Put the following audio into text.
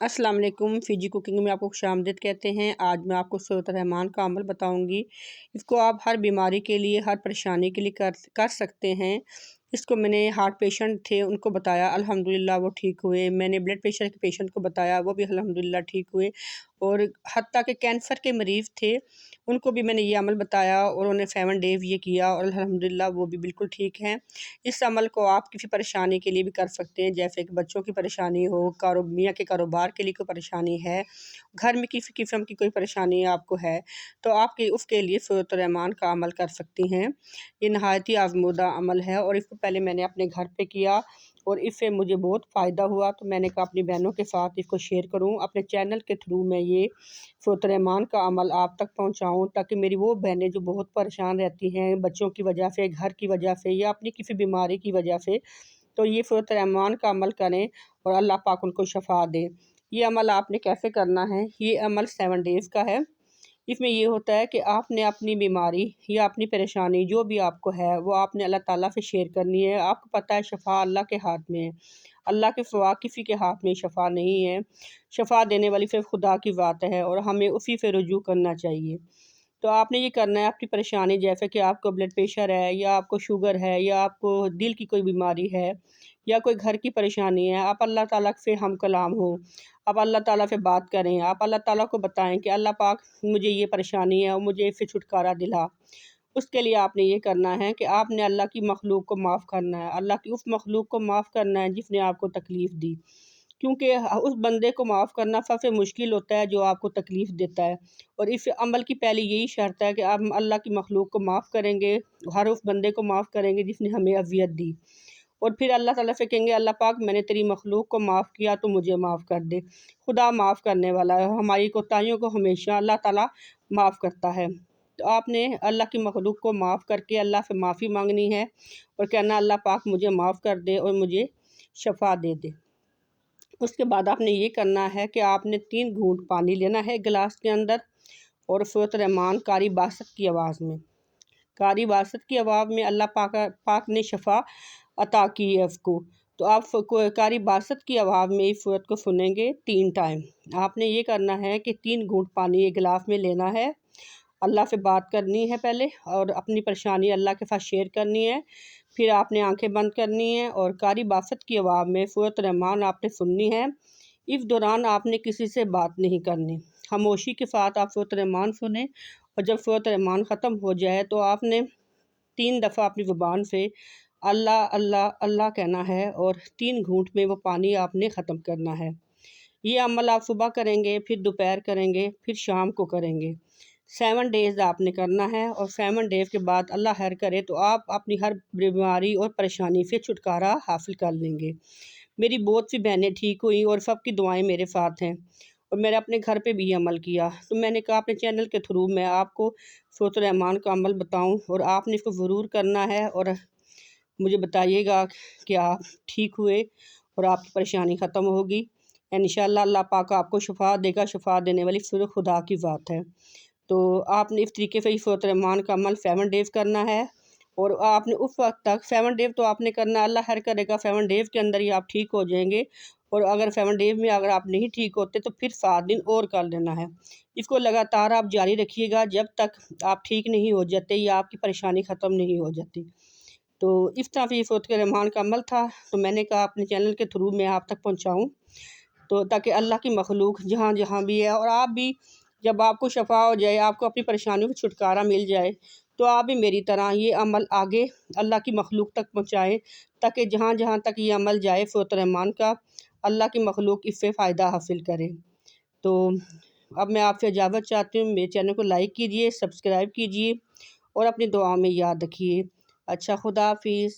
अस्सलाम वालेकुम। Fiji cooking में आपको खुशामदीद कहते हैं। आज मैं आपको सूरत रहमान का अमल बताऊंगी। इसको आप हर बीमारी के लिए, हर परेशानी के लिए कर सकते हैं। इसको मैंने हार्ट पेशेंट थे उनको बताया, अल्हम्दुलिल्लाह वो ठीक हुए। मैंने ब्लड प्रेशर के पेशेंट को बताया, वो भी अल्हम्दुलिल्लाह ठीक हुए। और हत्ता के कैंसर के मरीज़ थे उनको भी मैंने ये अमल बताया और उन्हें 7 डेज़ ये किया और अल्हम्दुलिल्लाह वो भी बिल्कुल ठीक हैं। इस अमल को आप किसी परेशानी के लिए भी कर सकते हैं, जैसे कि बच्चों की परेशानी हो, मियाँ के कारोबार के लिए कोई परेशानी है, घर में किसी किस्म की कोई परेशानी आपको है, तो आप उसके लिए सूरत रहमान का अमल कर सकती हैं। ये नहायत ही आज़मूदा अमल है और इसको पहले मैंने अपने घर पे किया और इससे मुझे बहुत फ़ायदा हुआ, तो मैंने कहा अपनी बहनों के साथ इसको शेयर करूं। अपने चैनल के थ्रू मैं ये सूरत रहमान का अमल आप तक पहुंचाऊं, ताकि मेरी वो बहनें जो बहुत परेशान रहती हैं बच्चों की वजह से, घर की वजह से या अपनी किसी बीमारी की वजह से, तो ये सूरत रहमान का अमल करें और अल्लाह पाक उनको शफा दे। ये अमल आपने कैसे करना है? ये अमल 7 डेज़ का है। इसमें ये होता है कि आपने अपनी बीमारी या अपनी परेशानी जो भी आपको है वो आपने अल्लाह ताला से शेयर करनी है। आपको पता है शफा अल्लाह के हाथ में है, अल्लाह के सिवा किसी के हाथ में शफा नहीं है। शफा देने वाली सिर्फ खुदा की बात है और हमें उसी से रुजू करना चाहिए। तो आपने ये करना है, अपनी परेशानी जैसे कि आपको ब्लड प्रेशर है या आपको शुगर है या आपको दिल की कोई बीमारी है या कोई घर की परेशानी है, आप अल्लाह ताला से हम कलाम हो, आप अल्लाह ताला से बात करें, आप अल्लाह ताला को बताएं कि अल्लाह पाक मुझे ये परेशानी है और मुझे इससे छुटकारा दिला। उसके लिए आपने ये करना है कि आपने अल्लाह की मखलूक को माफ़ करना है, अल्लाह की उस मखलूक को माफ़ करना है जिसने आपको तकलीफ़ दी। क्योंकि उस बंदे को माफ़ करना सबसे मुश्किल होता है जो आपको तकलीफ़ देता है। और इस अमल की पहली यही शर्त है कि आप अल्लाह की मखलूक को माफ़ करेंगे, हर उस बंदे को माफ़ करेंगे जिसने हमें अज़ियत दी। और फिर अल्लाह ताला से कहेंगे, अल्लाह पाक मैंने तेरी मखलूक को माफ़ किया तो मुझे माफ़ कर दे। खुदा माफ़ करने वाला है, हमारी कोताहियों को हमेशा अल्लाह ताला माफ़ करता है। तो आपने अल्लाह की मखलूक को माफ़ करके अल्लाह से माफ़ी मांगनी है और कहना अल्लाह पाक मुझे माफ़ कर दे और मुझे शफ़ा दे दे। उसके बाद आपने ये करना है कि आपने 3 घूंट पानी लेना है गिलास के अंदर और सूरत रहमान कारी बासत की आवाज़ में, कारी बासत की आवाज़ में अल्लाह पाक ने शफ़ा अता की है उसको। तो आप कारी बासत की आवाज़ में इस सूरत को सुनेंगे 3 टाइम। आपने ये करना है कि 3 घूंट पानी एक गिलास में लेना है, अल्लाह से बात करनी है पहले और अपनी परेशानी अल्लाह के साथ शेयर करनी है। फिर आपने आंखें बंद करनी है और कारी बासत की आवाज़ में सूरत रहमान आपने सुननी है। इस दौरान आपने किसी से बात नहीं करनी, खामोशी के साथ आप सूरत रहमान सुने और जब सूरत रहमान ख़त्म हो जाए तो आपने 3 दफ़ा अपनी ज़ुबान से अल्लाह अल्लाह अल्लाह कहना है और 3 घूंट में वो पानी आपने ख़त्म करना है। ये अमल आप सुबह करेंगे, फिर दोपहर करेंगे, फिर शाम को करेंगे। 7 डेज़ आपने करना है और 7 डेज़ के बाद अल्लाह खैर करे तो आप अपनी हर बीमारी और परेशानी से छुटकारा हासिल कर लेंगे। मेरी बहुत सी बहनें ठीक हुई और सबकी दुआएं मेरे साथ हैं और मैंने अपने घर पे भी ये अमल किया। तो मैंने कहा अपने चैनल के थ्रू मैं आपको सूरत रहमान का अमल बताऊं और आपने इसको ज़रूर करना है और मुझे बताइएगा कि आप ठीक हुए और आपकी परेशानी ख़त्म होगी। इंशाअल्लाह अल्लाह पाक आपको शफ़ा देगा, शफ़ा देने वाली सिर्फ़ खुदा की ज़ात है। तो आपने इस तरीके से ही सूरत रहमान का अमल 7 डेज़ करना है और आपने उस वक्त तक 7 डेज़ तो आपने करना, अल्लाह खैर करेगा 7 डेज़ के अंदर ही आप ठीक हो जाएंगे। और अगर 7 डेज़ में अगर आप नहीं ठीक होते तो फिर 7 दिन और कर लेना है। इसको लगातार आप जारी रखिएगा जब तक आप ठीक नहीं हो जाते या आपकी परेशानी ख़त्म नहीं हो जाती। तो इस तरह से ये सूरत रहमान का अमल था, तो मैंने कहा अपने चैनल के थ्रू मैं आप तक पहुँचाऊँ, तो ताकि अल्लाह की मखलूक जहाँ जहाँ भी है और आप भी जब आपको शफ़ा हो जाए, आपको अपनी परेशानियों से छुटकारा मिल जाए, तो आप भी मेरी तरह ये अमल आगे अल्लाह की मखलूक तक पहुँचाएँ, ताकि जहाँ जहाँ तक ये अमल जाए सूरत रहमान का, अल्लाह की मखलूक इससे फ़ायदा हासिल करे। तो अब मैं आपसे इजाज़त चाहती हूँ, मेरे चैनल को लाइक कीजिए, सब्सक्राइब कीजिए और अपनी दुआओं में याद रखिए। अच्छा, खुदा हाफ़िज़।